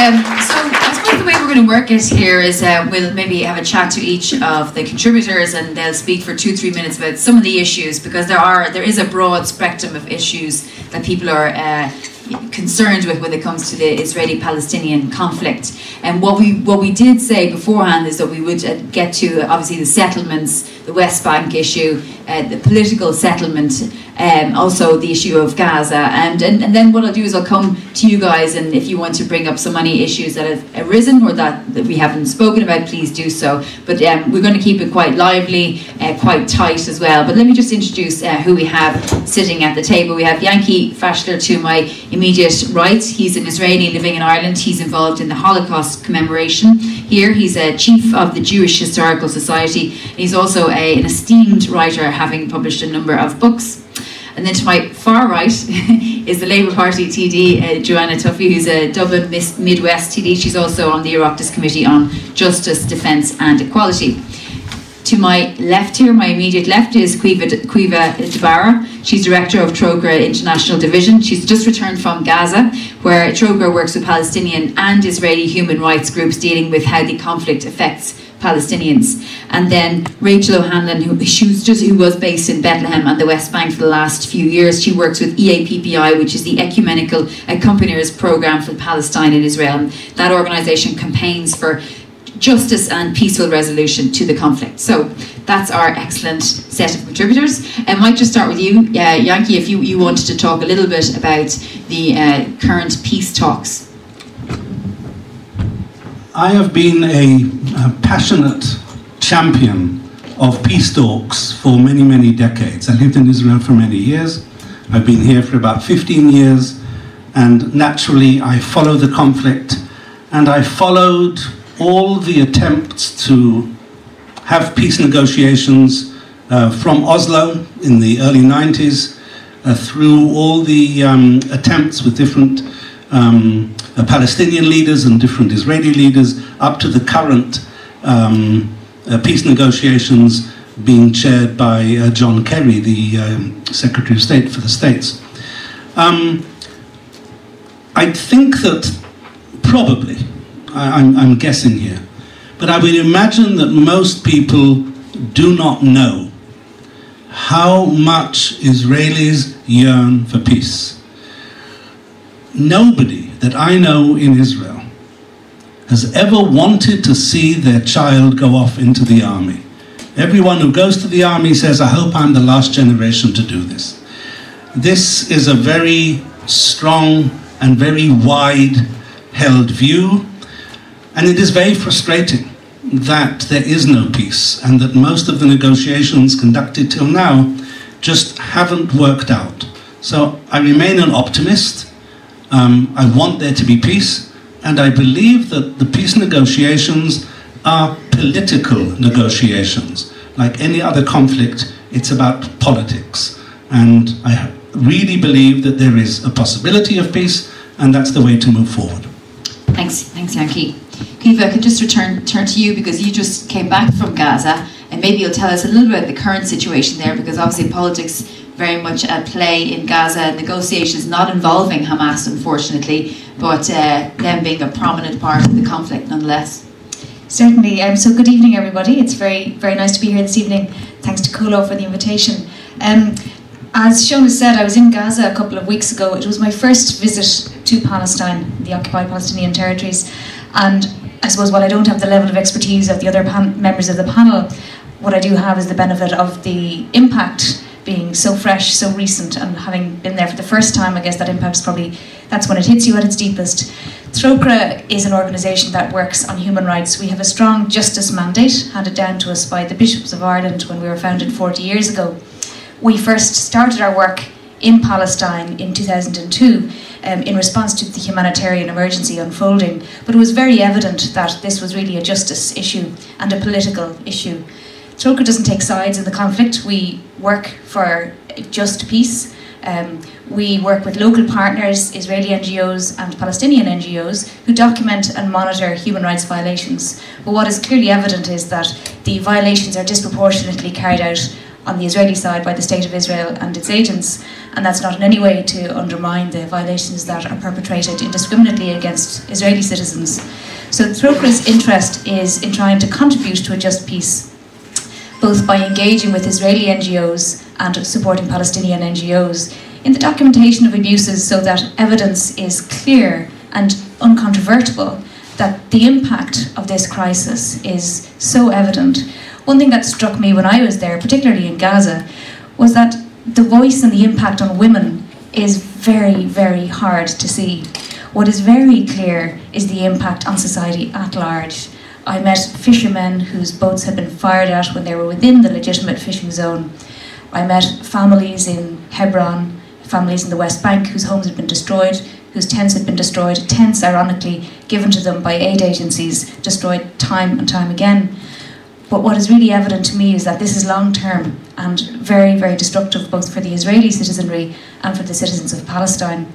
So I suppose the way we're going to work it here is we'll maybe have a chat to each of the contributors, and they'll speak for 2-3 minutes about some of the issues, because there is a broad spectrum of issues that people are concerned with when it comes to the Israeli-Palestinian conflict. And what we did say beforehand is that we would get to obviously the settlements, the West Bank issue, the political settlement, also the issue of Gaza, and then what I'll do is I'll come to you guys, and if you want to bring up some any issues that have arisen or that we haven't spoken about, please do so. But we're going to keep it quite lively, quite tight as well. But let me just introduce who we have sitting at the table. We have Yanky Fachler to my immediate right. He's an Israeli living in Ireland. He's involved in the Holocaust commemoration here. He's a chief of the Jewish Historical Society. He's also an esteemed writer, having published a number of books. And then to my far right is the Labour Party TD, Joanna Tuffy, who's a Dublin Midwest TD. She's also on the Oireachtas Committee on Justice, Defence and Equality. To my left here, my immediate left, is Caoimhe De Barra. She's Director of Trócaire International Division. She's just returned from Gaza, where Trócaire works with Palestinian and Israeli human rights groups dealing with how the conflict affects Palestinians. And then Rachel O'Hanlon, who was based in Bethlehem and the West Bank for the last few years. She works with EAPPI, which is the Ecumenical Accompaniers Programme for Palestine and Israel. That organisation campaigns for justice and peaceful resolution to the conflict. So that's our excellent set of contributors. I might just start with you, Yanky, if you wanted to talk a little bit about the current peace talks. I have been a passionate champion of peace talks for many, many decades. I lived in Israel for many years. I've been here for about 15 years, and naturally I follow the conflict, and I followed all the attempts to have peace negotiations from Oslo in the early 90s through all the attempts with different Palestinian leaders and different Israeli leaders, up to the current peace negotiations being chaired by John Kerry, the Secretary of State for the States. I think that probably, I'm guessing here, but I would imagine that most people do not know how much Israelis yearn for peace. Nobody that I know in Israel has ever wanted to see their child go off into the army. Everyone who goes to the army says, I hope I'm the last generation to do this. This is a very strong and very wide-held view, and it is very frustrating that there is no peace and that most of the negotiations conducted till now just haven't worked out. So I remain an optimist. I want there to be peace, and I believe that the peace negotiations are political negotiations. Like any other conflict, it's about politics. And I really believe that there is a possibility of peace, and that's the way to move forward. Thanks, Yanky. Caoimhe, I could just turn to you, because you just came back from Gaza, and maybe you'll tell us a little bit about the current situation there, because obviously politics very much at play in Gaza, negotiations not involving Hamas, unfortunately, but them being a prominent part of the conflict nonetheless. Certainly. So good evening, everybody. It's very, very nice to be here this evening. Thanks to Comhlamh for the invitation. As Shona said, I was in Gaza a couple of weeks ago. It was my first visit to Palestine, the occupied Palestinian territories. And I suppose while I don't have the level of expertise of the other members of the panel, what I do have is the benefit of the impact being so fresh, so recent, and having been there for the first time. I guess that impact is probably, that's when it hits you at its deepest. Trócaire is an organisation that works on human rights. We have a strong justice mandate handed down to us by the Bishops of Ireland when we were founded 40 years ago. We first started our work in Palestine in 2002 in response to the humanitarian emergency unfolding, but it was very evident that this was really a justice issue and a political issue. Trócaire doesn't take sides in the conflict. We work for just peace. We work with local partners, Israeli NGOs and Palestinian NGOs, who document and monitor human rights violations. But what is clearly evident is that the violations are disproportionately carried out on the Israeli side by the State of Israel and its agents, and that's not in any way to undermine the violations that are perpetrated indiscriminately against Israeli citizens. So Trócaire's interest is in trying to contribute to a just peace, both by engaging with Israeli NGOs and supporting Palestinian NGOs in the documentation of abuses so that evidence is clear and uncontrovertible that the impact of this crisis is so evident. One thing that struck me when I was there, particularly in Gaza, was that the voice and the impact on women is very, very hard to see. What is very clear is the impact on society at large. I met fishermen whose boats had been fired at when they were within the legitimate fishing zone. I met families in Hebron, families in the West Bank whose homes had been destroyed, whose tents had been destroyed, tents ironically given to them by aid agencies, destroyed time and time again. But what is really evident to me is that this is long-term and very, very destructive both for the Israeli citizenry and for the citizens of Palestine.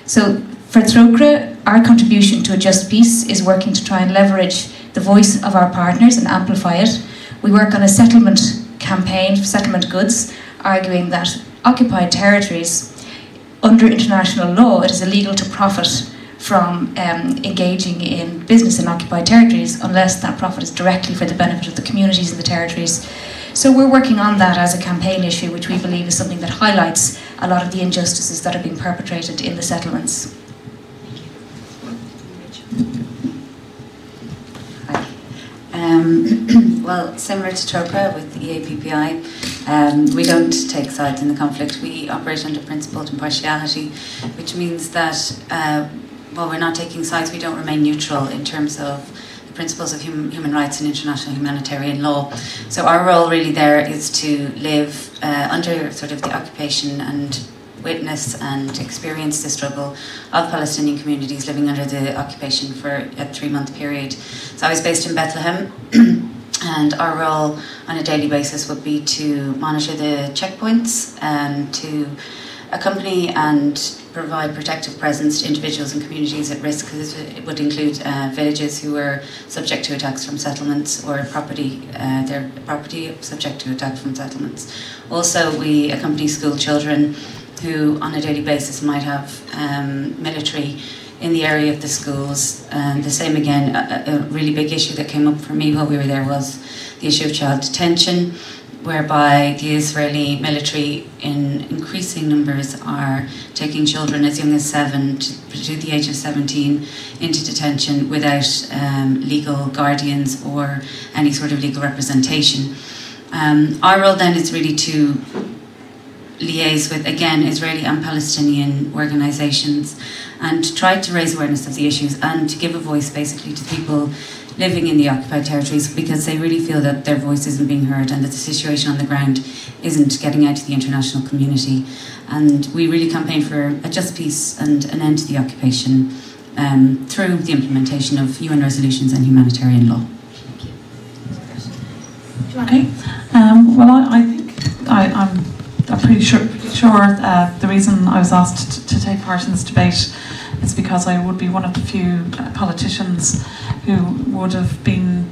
So for Trócaire, our contribution to a just peace is working to try and leverage the voice of our partners and amplify it. We work on a settlement campaign for settlement goods, arguing that occupied territories, under international law, it is illegal to profit from engaging in business in occupied territories unless that profit is directly for the benefit of the communities in the territories. So we're working on that as a campaign issue, which we believe is something that highlights a lot of the injustices that are being perpetrated in the settlements. Well, similar to Trócaire with the EAPPI, we don't take sides in the conflict. We operate under principle of impartiality, which means that while we're not taking sides, we don't remain neutral in terms of the principles of human rights and international humanitarian law. So our role really there is to live under sort of the occupation and witness and experience the struggle of Palestinian communities living under the occupation for a 3-month period. So I was based in Bethlehem, and our role on a daily basis would be to monitor the checkpoints, to accompany and provide protective presence to individuals and communities at risk. It would include villages who were subject to attacks from settlements, or their property subject to attack from settlements. Also, we accompany school children who on a daily basis might have military in the area of the schools. The same again, a really big issue that came up for me while we were there was the issue of child detention, whereby the Israeli military in increasing numbers are taking children as young as 7 to the age of 17 into detention without legal guardians or any sort of legal representation. Our role then is really to liaise with, again, Israeli and Palestinian organisations and try to raise awareness of the issues and to give a voice basically to people living in the occupied territories, because they really feel that their voice isn't being heard and that the situation on the ground isn't getting out to the international community. And we really campaign for a just peace and an end to the occupation through the implementation of UN resolutions and humanitarian law. Okay. Well, I think I'm pretty sure the reason I was asked to take part in this debate is because I would be one of the few politicians who would have been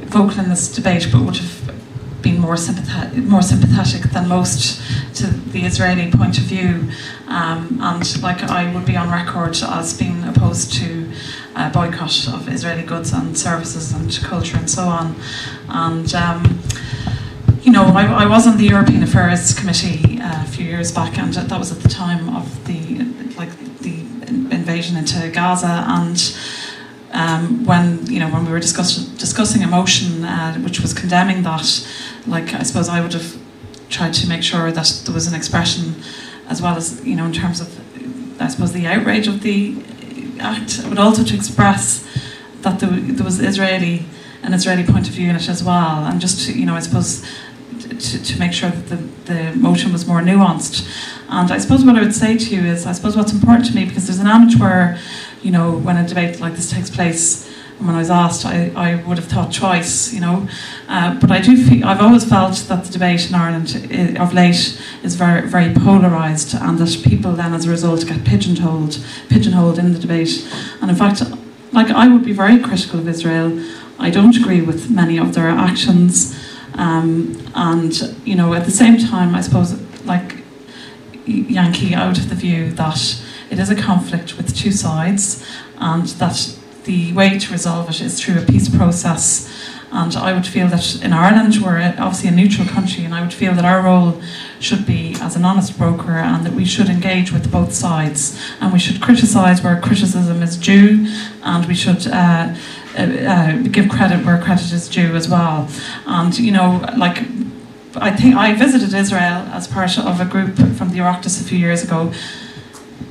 vocal in this debate, but would have been more sympathetic than most to the Israeli point of view, and like I would be on record as being opposed to boycott of Israeli goods and services and culture and so on. And you know, I was on the European Affairs Committee a few years back, and that was at the time of the invasion into Gaza, and when we were discussing a motion which was condemning that, like, I suppose I would have tried to make sure that there was an expression, as well as, you know, in terms of, I suppose, the outrage of the act, but also to express that there was an Israeli point of view in it as well, and just to, you know, I suppose to make sure that the motion was more nuanced. And I suppose what I would say to you is, I suppose what's important to me, because there's an element where, you know, when a debate like this takes place, and when I was asked, I would have thought twice, you know, but I do feel, I've always felt that the debate in Ireland of late is very, very polarised, and that people then as a result get pigeonholed in the debate. And in fact, like, I would be very critical of Israel. I don't agree with many of their actions. And, you know, at the same time, I suppose, like Yanky, out of the view that it is a conflict with two sides, and that the way to resolve it is through a peace process. And I would feel that in Ireland, we're obviously a neutral country, and I would feel that our role should be as an honest broker, and that we should engage with both sides, and we should criticise where criticism is due, and we should give credit where credit is due as well. And, you know, like, I think I visited Israel as part of a group from the Oireachtas a few years ago.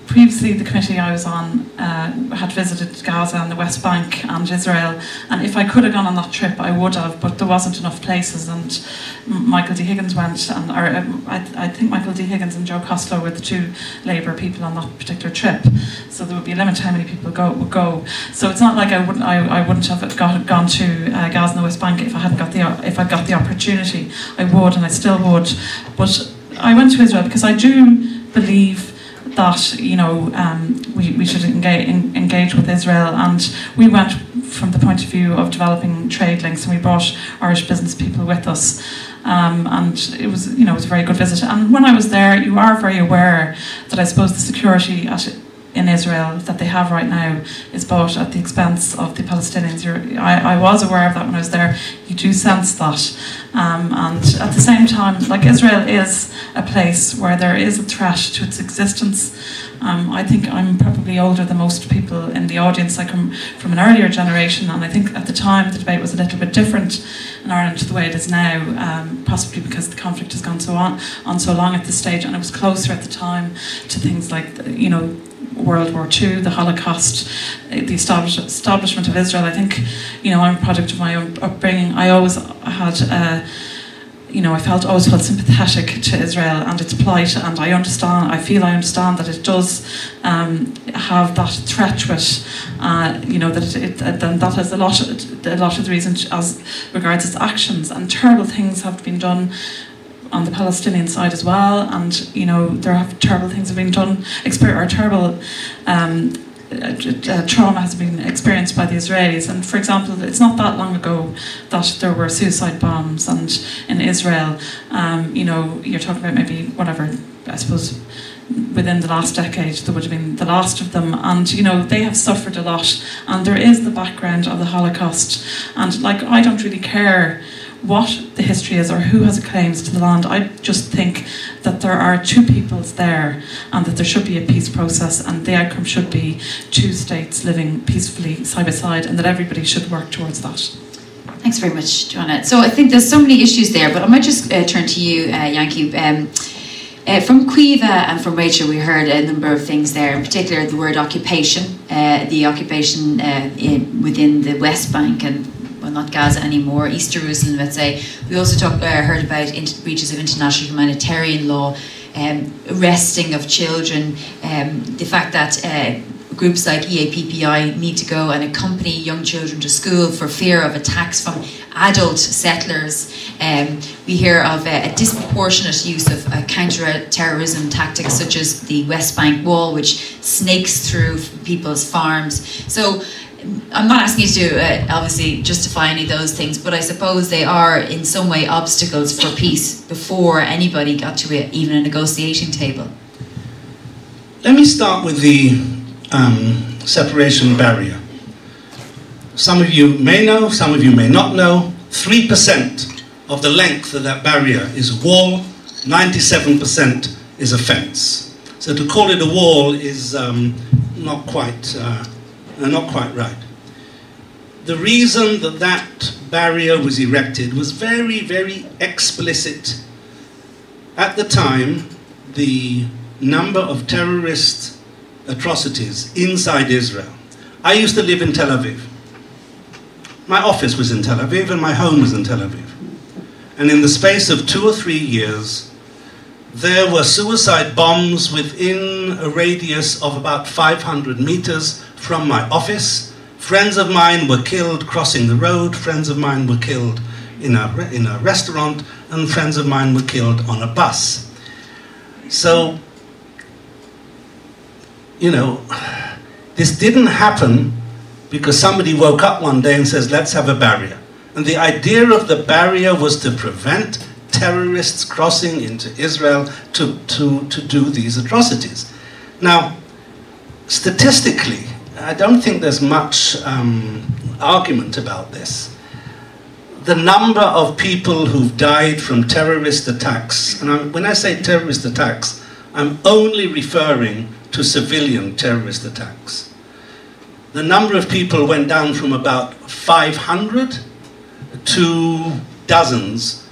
Previously, the committee I was on had visited Gaza and the West Bank and Israel, and if I could have gone on that trip, I would have, but there wasn't enough places, and Michael D. Higgins went, and I think Michael D. Higgins and Joe Costello were the two Labour people on that particular trip, so there would be a limit to how many people would go. So it's not like I wouldn't have gone to Gaza and the West Bank if I got the opportunity. I would, and I still would, but I went to Israel because I do believe that, you know, we should engage with Israel, and we went from the point of view of developing trade links, and we brought Irish business people with us, and it was, you know, it was a very good visit. And when I was there, you are very aware that I suppose the security in Israel that they have right now is bought at the expense of the Palestinians. I was aware of that when I was there. You do sense that. And at the same time, like, Israel is a place where there is a threat to its existence. I think I'm probably older than most people in the audience. I come from an earlier generation, and I think at the time the debate was a little bit different in Ireland to the way it is now, possibly because the conflict has gone on so long at this stage, and it was closer at the time to things like, you know, World War II, the Holocaust, the establishment of Israel. I think, you know, I'm a product of my own upbringing. I always had, you know, I always felt sympathetic to Israel and its plight, and I understand that it does have that threat to it, you know, that has a lot of the reason as regards its actions, and terrible things have been done on the Palestinian side as well, and, you know, terrible things have been done, terrible trauma has been experienced by the Israelis. And for example, it's not that long ago that there were suicide bombs, and in Israel, you know, you're talking about maybe whatever, I suppose, within the last decade there would have been the last of them, and, you know, they have suffered a lot, and there is the background of the Holocaust, and, like, I don't really care what the history is or who has claims to the land. I just think that there are two peoples there, and that there should be a peace process, and the outcome should be two states living peacefully side by side, and that everybody should work towards that. Thanks very much, Joanna. So I think there's so many issues there, but I might just turn to you, Yanky. From Caoimhe and from Rachel, we heard a number of things there, in particular the word occupation, the occupation within the West Bank, and, well, not Gaza anymore, East Jerusalem, let's say. We also heard about breaches of international humanitarian law, arresting of children, the fact that groups like EAPPI need to go and accompany young children to school for fear of attacks from adult settlers. We hear of a disproportionate use of counter-terrorism tactics, such as the West Bank wall, which snakes through people's farms. So I'm not asking you to obviously justify any of those things, but I suppose they are in some way obstacles for peace before anybody got to even a negotiating table. Let me start with the separation barrier. Some of you may know, some of you may not know, 3% of the length of that barrier is a wall, 97% is a fence. So to call it a wall is not quite right. The reason that that barrier was erected was very, very explicit. At the time, the number of terrorist atrocities inside Israel. I used to live in Tel Aviv. My office was in Tel Aviv and my home was in Tel Aviv. And in the space of 2 or 3 years, there were suicide bombs within a radius of about 500 meters from my office. Friends of mine were killed crossing the road, friends of mine were killed in a restaurant, and friends of mine were killed on a bus. So, you know, this didn't happen because somebody woke up one day and says, let's have a barrier. And the idea of the barrier was to prevent terrorists crossing into Israel to do these atrocities. Now, statistically, I don't think there's much argument about this. The number of people who've died from terrorist attacks, and when I say terrorist attacks, I'm only referring to civilian terrorist attacks. The number of people went down from about 500 to dozens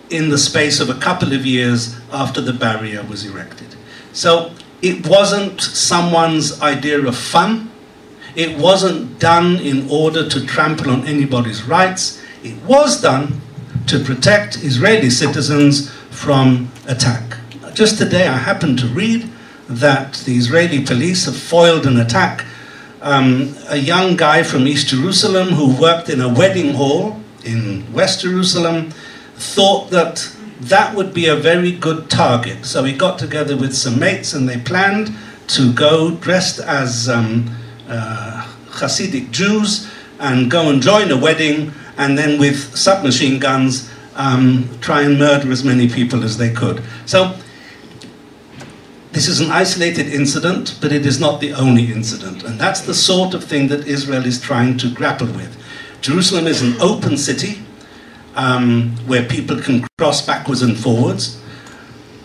in the space of a couple of years after the barrier was erected. So it wasn't someone's idea of fun. It wasn't done in order to trample on anybody's rights. It was done to protect Israeli citizens from attack. Just today I happened to read that the Israeli police have foiled an attack. A young guy from East Jerusalem who worked in a wedding hall in West Jerusalem thought that that would be a very good target. So he got together with some mates and they planned to go dressed as Hasidic Jews and go and join a wedding, and then with submachine guns try and murder as many people as they could. So this is an isolated incident, but it is not the only incident. And that's the sort of thing that Israel is trying to grapple with. Jerusalem is an open city where people can cross backwards and forwards.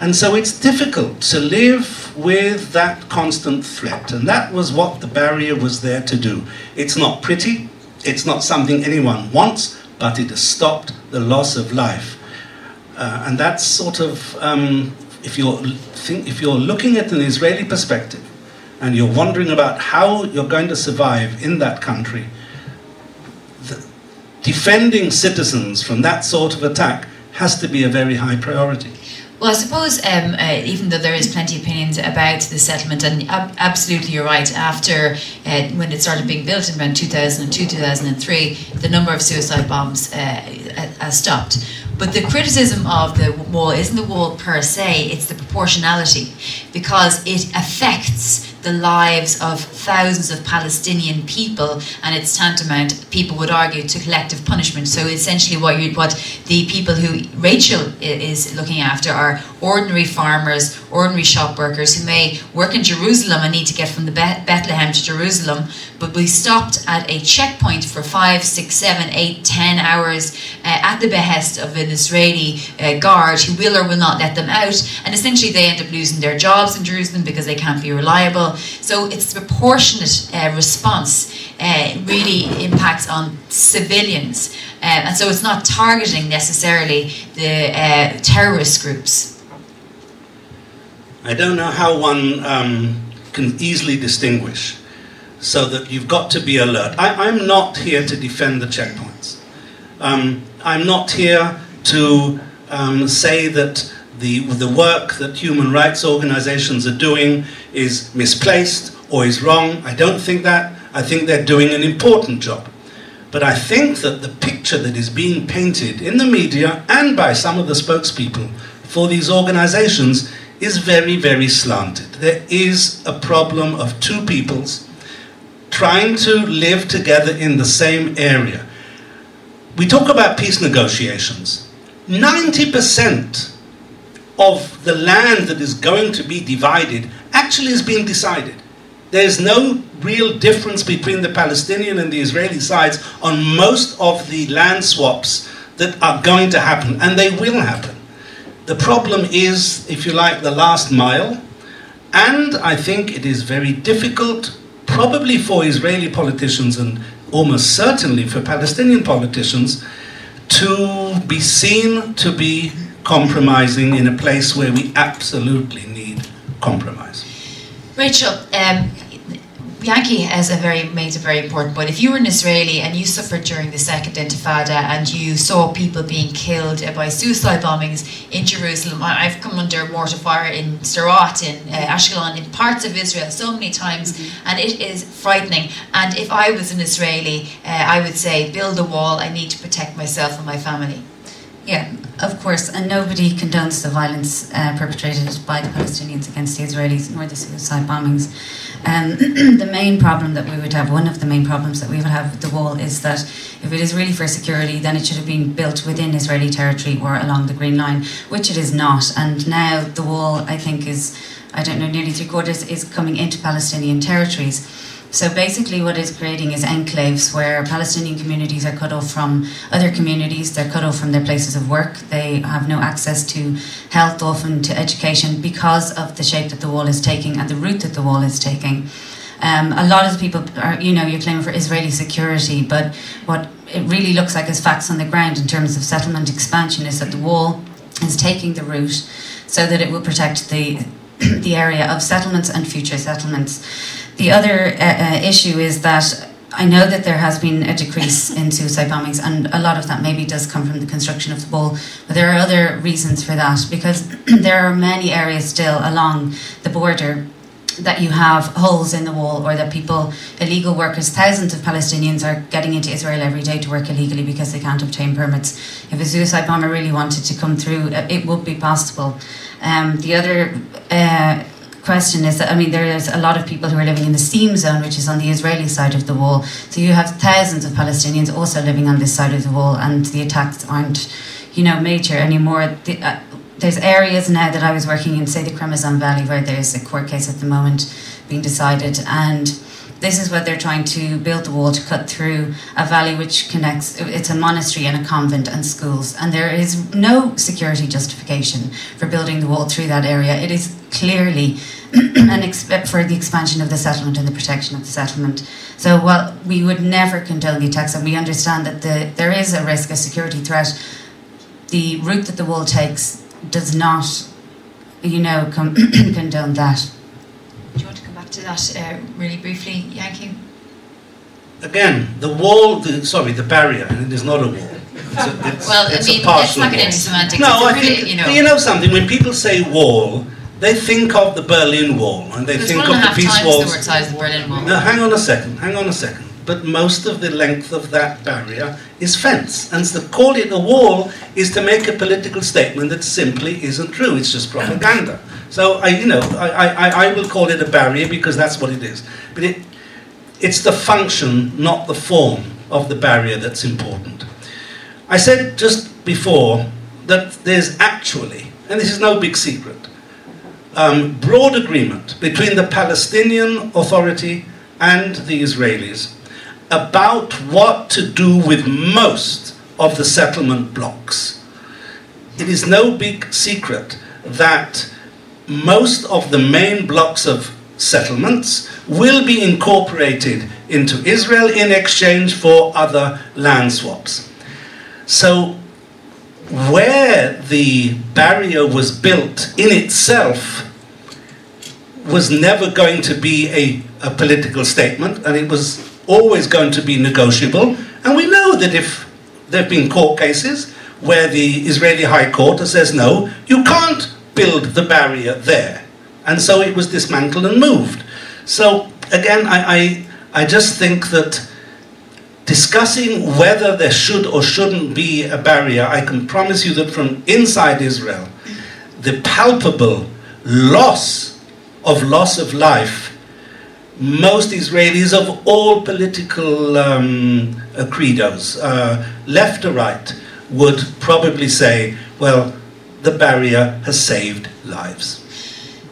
And so it's difficult to live with that constant threat. And that was what the barrier was there to do. It's not pretty. It's not something anyone wants, but it has stopped the loss of life. And that's sort of, if you're looking at an Israeli perspective and you're wondering about how you're going to survive in that country, defending citizens from that sort of attack has to be a very high priority. Well, I suppose even though there is plenty of opinions about the settlement, and absolutely you're right, after when it started being built in around 2002, 2003, the number of suicide bombs has stopped. But the criticism of the wall isn't the wall per se, it's the proportionality, because it affects the lives of thousands of Palestinian people, and it's tantamount, people would argue, to collective punishment. So essentially what the people who Rachel is looking after are ordinary farmers, ordinary shop workers who may work in Jerusalem and need to get from the Bethlehem to Jerusalem, but we stopped at a checkpoint for 5, 6, 7, 8, 10 hours at the behest of an Israeli guard who will or will not let them out, and essentially they end up losing their jobs in Jerusalem because they can't be reliable. So it's the proportionate response really impacts on civilians, and so it's not targeting necessarily the terrorist groups. I don't know how one can easily distinguish, so that you've got to be alert. I'm not here to defend the checkpoints. I'm not here to say that the work that human rights organizations are doing is misplaced or is wrong. I don't think that. I think they're doing an important job. But I think that the picture that is being painted in the media and by some of the spokespeople for these organizations is very, very slanted. There is a problem of two peoples trying to live together in the same area. We talk about peace negotiations. 90% of the land that is going to be divided actually is being decided. There's no real difference between the Palestinian and the Israeli sides on most of the land swaps that are going to happen, and they will happen. The problem is, if you like, the last mile, and I think it is very difficult, probably for Israeli politicians and almost certainly for Palestinian politicians, to be seen to be compromising in a place where we absolutely need compromise. Rachel, Yanky has made a very important point. If you were an Israeli and you suffered during the Second Intifada and you saw people being killed by suicide bombings in Jerusalem, I've come under mortar fire in Sderot, in Ashkelon, in parts of Israel so many times, and it is frightening. And if I was an Israeli, I would say, build a wall, I need to protect myself and my family. Yeah, of course, and nobody condones the violence perpetrated by the Palestinians against the Israelis, nor the suicide bombings. The main problem that we would have, one of the main problems that we would have with the wall is that if it is really for security, then it should have been built within Israeli territory or along the Green Line, which it is not. And now the wall, I think, is, I don't know, nearly 3/4 is coming into Palestinian territories. So basically what it's creating is enclaves where Palestinian communities are cut off from other communities, they're cut off from their places of work, they have no access to health, often to education, because of the shape that the wall is taking and the route that the wall is taking. A lot of people are, you're claiming for Israeli security, but what it really looks like as facts on the ground in terms of settlement expansion is that the wall is taking the route so that it will protect the area of settlements and future settlements. The other issue is that I know that there has been a decrease in suicide bombings, and a lot of that maybe does come from the construction of the wall, but there are other reasons for that, because there are many areas still along the border that you have holes in the wall, or that people, illegal workers, thousands of Palestinians are getting into Israel every day to work illegally because they can't obtain permits. If a suicide bomber really wanted to come through, it would be possible. The other question is that, there's a lot of people who are living in the steam zone, which is on the Israeli side of the wall. So you have thousands of Palestinians also living on this side of the wall, and the attacks aren't, major anymore. There's areas now that I was working in, say the Comhlamh Valley, where there's a court case at the moment being decided, and this is what they're trying to build the wall to cut through a valley which connects, it's a monastery and a convent and schools, and there is no security justification for building the wall through that area. It is clearly for the expansion of the settlement and the protection of the settlement. So while we would never condone the attacks, and we understand that there is a risk, a security threat, the route that the wall takes does not, condone that. Do you want to come back to that really briefly, Yanky? Again, the wall, the barrier, it is not a wall. Let's not get into semantics. No, I think, you know something, when people say wall, they think of the Berlin Wall, and they think of the peace walls. The word size of the Berlin Wall. No, hang on a second. But most of the length of that barrier is fence. And to call it a wall is to make a political statement that simply isn't true. It's just propaganda. So I will call it a barrier because that's what it is. But it's the function, not the form of the barrier that's important. I said just before that there's actually, and this is no big secret, broad agreement between the Palestinian Authority and the Israelis about what to do with most of the settlement blocks. It is no big secret that most of the main blocks of settlements will be incorporated into Israel in exchange for other land swaps. So where the barrier was built in itself was never going to be a political statement, and it was always going to be negotiable. And we know that if there have been court cases where the Israeli High Court says, no, you can't build the barrier there. And so it was dismantled and moved. So again, I just think that discussing whether there should or shouldn't be a barrier, I can promise you that from inside Israel, the palpable loss of life, most Israelis of all political credos, left or right, would probably say, well, the barrier has saved lives.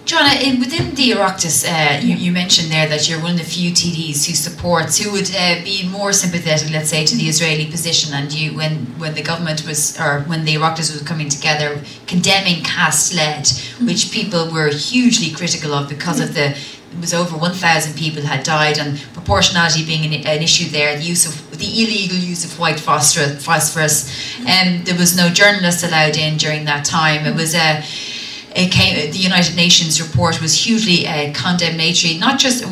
Joanna, within the Oireachtas, you mentioned there that you're one of the few TDs who would be more sympathetic, let's say, to the Israeli position, and you, when the government was, or when the Oireachtas was coming together, condemning caste-led, which people were hugely critical of because of it was over 1,000 people had died, and proportionality being an issue there, the illegal use of white phosphorus, and there was no journalists allowed in during that time. It was the United Nations report was hugely condemnatory, not just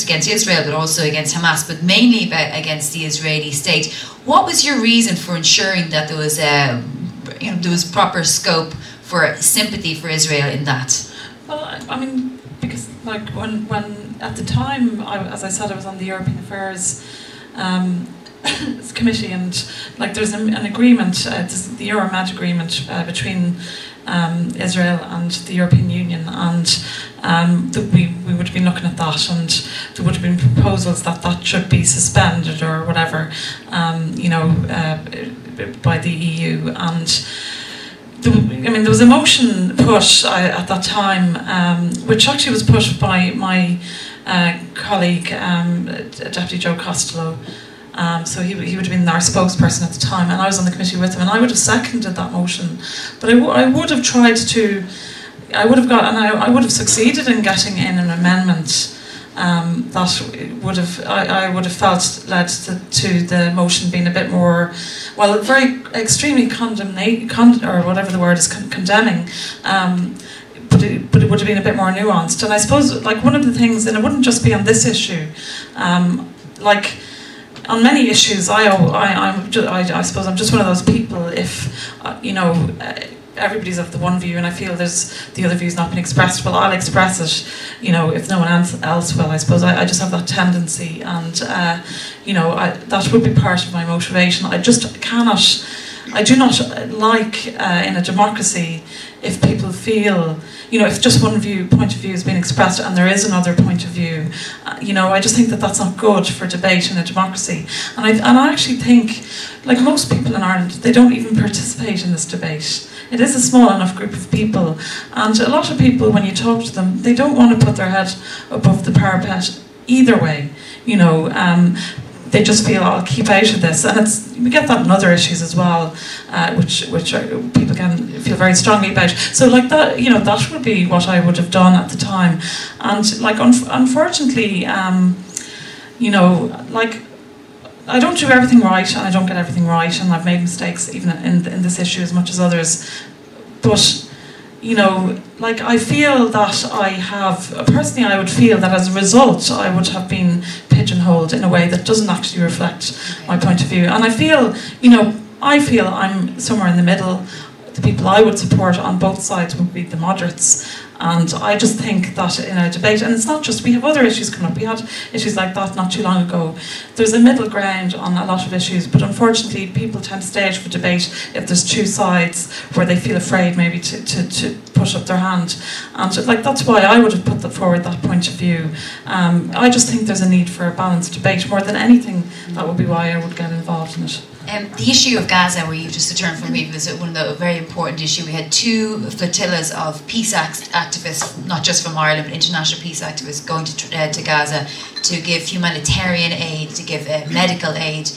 against Israel, but also against Hamas, but mainly against the Israeli state. What was your reason for ensuring that there was proper scope for sympathy for Israel in that? Well, I mean, because when at the time, as I said, I was on the European Affairs committee, and like there's an agreement, the Euromed agreement between Israel and the European Union, and we would have been looking at that, and there would have been proposals that should be suspended or whatever, by the EU. And there was a motion put at that time, which actually was put by my colleague, Deputy Joe Costello. So he would have been our spokesperson at the time, and I was on the committee with him, and I would have seconded that motion. But I would have tried to, I would have succeeded in getting in an amendment that would have, I would have felt led to the motion being a bit more, well, very extremely condemning, or whatever the word is, condemning. But it would have been a bit more nuanced. And I suppose, like, one of the things, and it wouldn't just be on this issue, like, on many issues, I suppose I'm just one of those people. If everybody's of the one view, and I feel there's the other view's not been expressed, well, I'll express it. If no one else will, I suppose I just have that tendency, and that would be part of my motivation. I just cannot. I do not like in a democracy if people feel, if just one point of view is being expressed and there is another point of view, I just think that that's not good for debate in a democracy. And I actually think, like most people in Ireland, they don't even participate in this debate. It is a small enough group of people, and a lot of people, when you talk to them, they don't want to put their head above the parapet either way. They just feel, I'll keep out of this, and we get that in other issues as well, which people can feel very strongly about. So, like that, that would be what I would have done at the time, and like unfortunately, like I don't do everything right, and I don't get everything right, and I've made mistakes even in this issue as much as others, but. Like I feel that personally I would feel that as a result I would have been pigeonholed in a way that doesn't actually reflect my point of view. And I feel I'm somewhere in the middle. The people I would support on both sides would be the moderates. And I just think that in a debate, and it's not just, we have other issues coming up, we had issues like that not too long ago. There's a middle ground on a lot of issues, but unfortunately people tend to stay out of a debate if there's two sides where they feel afraid maybe to put up their hand. And like that's why I would have put forward that point of view. I just think there's a need for a balanced debate more than anything. That would be why I would get involved in it. The issue of Gaza, where you just returned from, was one of the very important issue. We had two flotillas of peace activists, not just from Ireland, but international peace activists, going to Gaza to give humanitarian aid, to give medical aid.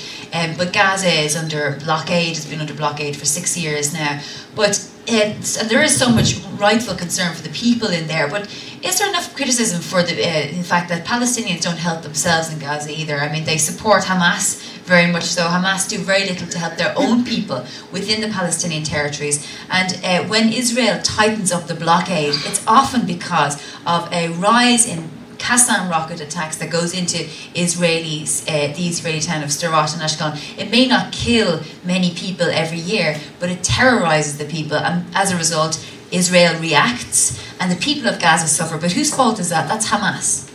But Gaza is under blockade. It's been under blockade for 6 years now. But and there is so much rightful concern for the people in there. But is there enough criticism for the fact that Palestinians don't help themselves in Gaza either? I mean, they support Hamas very much so. Hamas do very little to help their own people within the Palestinian territories. And when Israel tightens up the blockade, it's often because of a rise in Qassam rocket attacks that goes into the Israeli town of Sderot and Ashkelon. It may not kill many people every year, but it terrorizes the people, and as a result, Israel reacts, and the people of Gaza suffer. But whose fault is that? That's Hamas.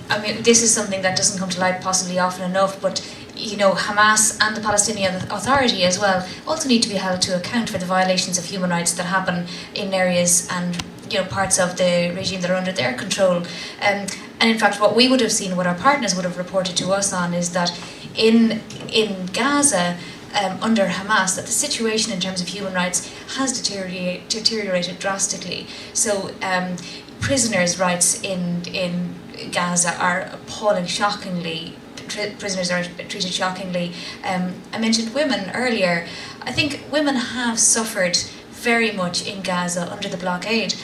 I mean, this is something that doesn't come to light possibly often enough, but Hamas and the Palestinian Authority as well also need to be held to account for the violations of human rights that happen in areas and parts of the regime that are under their control. And in fact, what we would have seen, what our partners would have reported to us on, is that in Gaza, under Hamas, that the situation in terms of human rights has deteriorated drastically. So prisoners' rights in Gaza are appalling, shockingly. Prisoners are treated shockingly. I mentioned women earlier. I think women have suffered very much in Gaza under the blockade.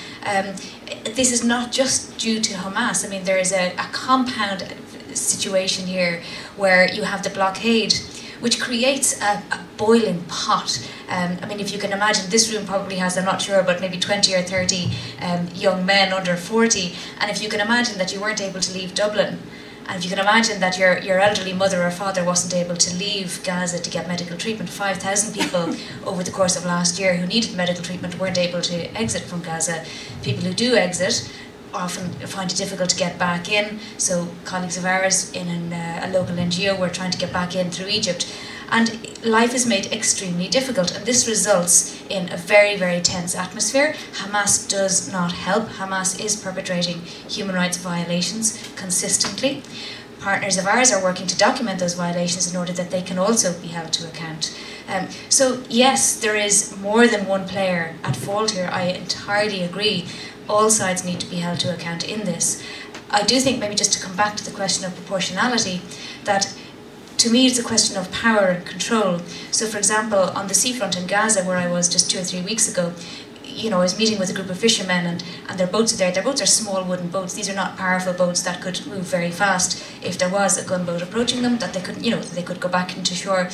This is not just due to Hamas. I mean, there is a compound situation here where you have the blockade, which creates a boiling pot. I mean, if you can imagine, this room probably has, I'm not sure, but maybe 20 or 30 young men under 40. And if you can imagine that you weren't able to leave Dublin, and if you can imagine that your elderly mother or father wasn't able to leave Gaza to get medical treatment, 5,000 people over the course of last year who needed medical treatment weren't able to exit from Gaza. People who do exit often find it difficult to get back in. So colleagues of ours in a local NGO were trying to get back in through Egypt. And life is made extremely difficult, and this results in a very, very tense atmosphere. Hamas does not help. Hamas is perpetrating human rights violations consistently. Partners of ours are working to document those violations in order that they can also be held to account. So yes, there is more than one player at fault here. I entirely agree. All sides need to be held to account in this. I do think, maybe just to come back to the question of proportionality, that to me it's a question of power and control. So for example, on the seafront in Gaza, where I was just 2 or 3 weeks ago, I was meeting with a group of fishermen, and their boats are there. Their boats are small wooden boats. These are not powerful boats that could move very fast. If there was a gunboat approaching them, that they could, they could go back into shore.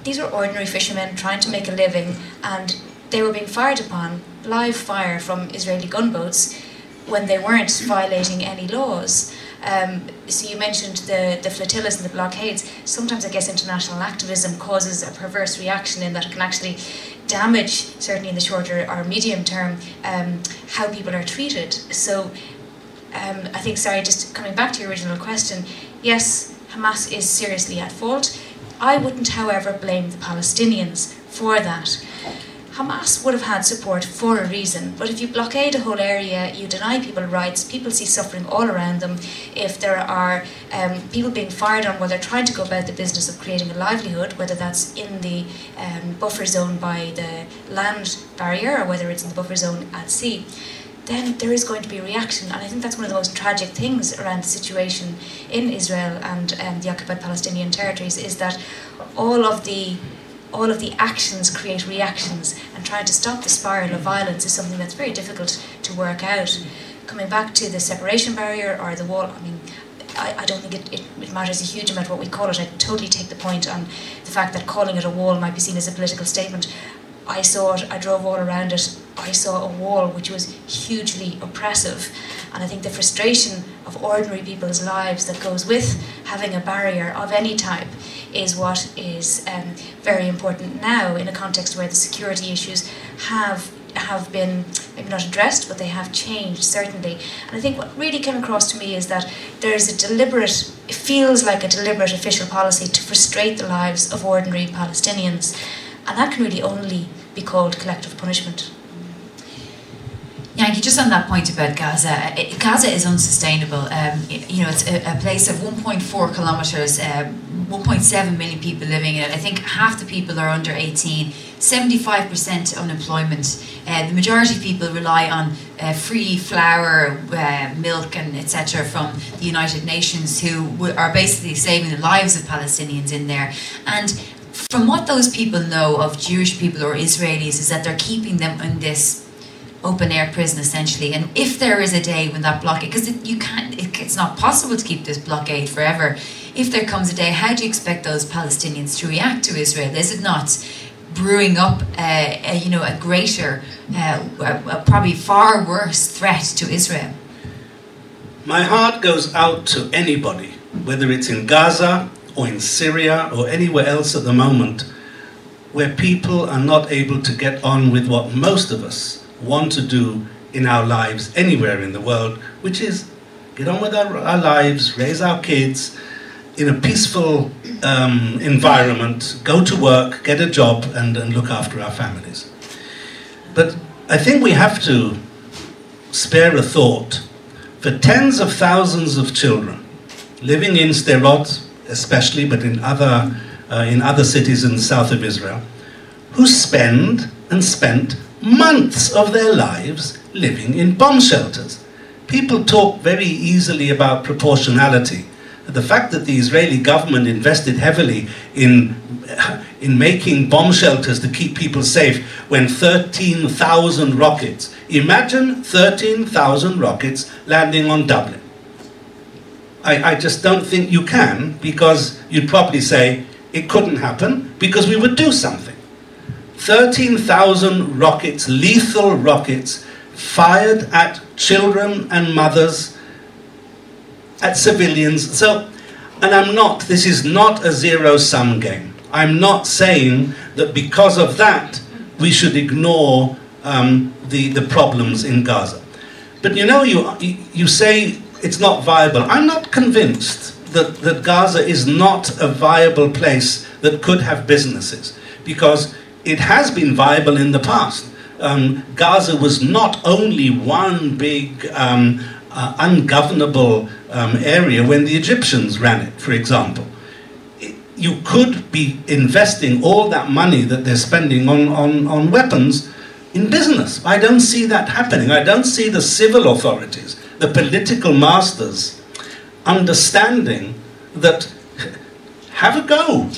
These were ordinary fishermen trying to make a living, and they were being fired upon, live fire from Israeli gunboats, when they weren't violating any laws. So you mentioned the flotillas and the blockades. Sometimes I guess international activism causes a perverse reaction in that it can actually damage, certainly in the shorter or medium term, how people are treated. So I think, sorry, just coming back to your original question, yes, Hamas is seriously at fault. I wouldn't, however, blame the Palestinians for that. Hamas would have had support for a reason, but if you blockade a whole area, you deny people rights, people see suffering all around them. If there are people being fired on while they're trying to go about the business of creating a livelihood, whether that's in the buffer zone by the land barrier or whether it's in the buffer zone at sea, then there is going to be a reaction. And I think that's one of the most tragic things around the situation in Israel and the occupied Palestinian territories, is that all of the actions create reactions, and trying to stop the spiral of violence is something that's very difficult to work out. Coming back to the separation barrier or the wall, I mean, I don't think it matters a huge amount what we call it. I totally take the point on the fact that calling it a wall might be seen as a political statement. I saw it, I drove all around it, I saw a wall which was hugely oppressive, and I think the frustration of ordinary people's lives that goes with having a barrier of any type is what is very important now, in a context where the security issues have been maybe not addressed, but they have changed, certainly. And I think what really came across to me is that there's it feels like a deliberate official policy to frustrate the lives of ordinary Palestinians, and that can really only be called collective punishment. Yanky, just on that point about Gaza, Gaza is unsustainable. It's a place of 1.4 kilometres, 1.7 million people living in it. I think half the people are under 18, 75% unemployment. The majority of people rely on free flour, milk and etc. from the United Nations, who are basically saving the lives of Palestinians in there. And from what those people know of Jewish people or Israelis is that they're keeping them in this open-air prison, essentially. And if there is a day when that blockade, because it's not possible to keep this blockade forever. If there comes a day, how do you expect those Palestinians to react to Israel? Is it not brewing up a greater, probably far worse threat to Israel? My heart goes out to anybody, whether it's in Gaza or in Syria or anywhere else at the moment, where people are not able to get on with what most of us want to do in our lives anywhere in the world, which is get on with our lives, raise our kids in a peaceful environment, go to work, get a job, and look after our families. But I think we have to spare a thought for tens of thousands of children living in Sderot, especially, but in other cities in the south of Israel, who spend and spent months of their lives living in bomb shelters. People talk very easily about proportionality. The fact that the Israeli government invested heavily in making bomb shelters to keep people safe when 13,000 rockets, imagine 13,000 rockets landing on Dublin. I just don't think you can, because you'd probably say it couldn't happen because we would do something. 13,000 rockets, lethal rockets, fired at children and mothers, at civilians. So, and this is not a zero-sum game. I'm not saying that because of that we should ignore the problems in Gaza. But you know, you say it's not viable. I'm not convinced that Gaza is not a viable place that could have businesses, because it has been viable in the past. Gaza was not only one big ungovernable area when the Egyptians ran it, for example. You could be investing all that money that they're spending on weapons in business. I don't see that happening. I don't see the civil authorities, the political masters, understanding that have a go.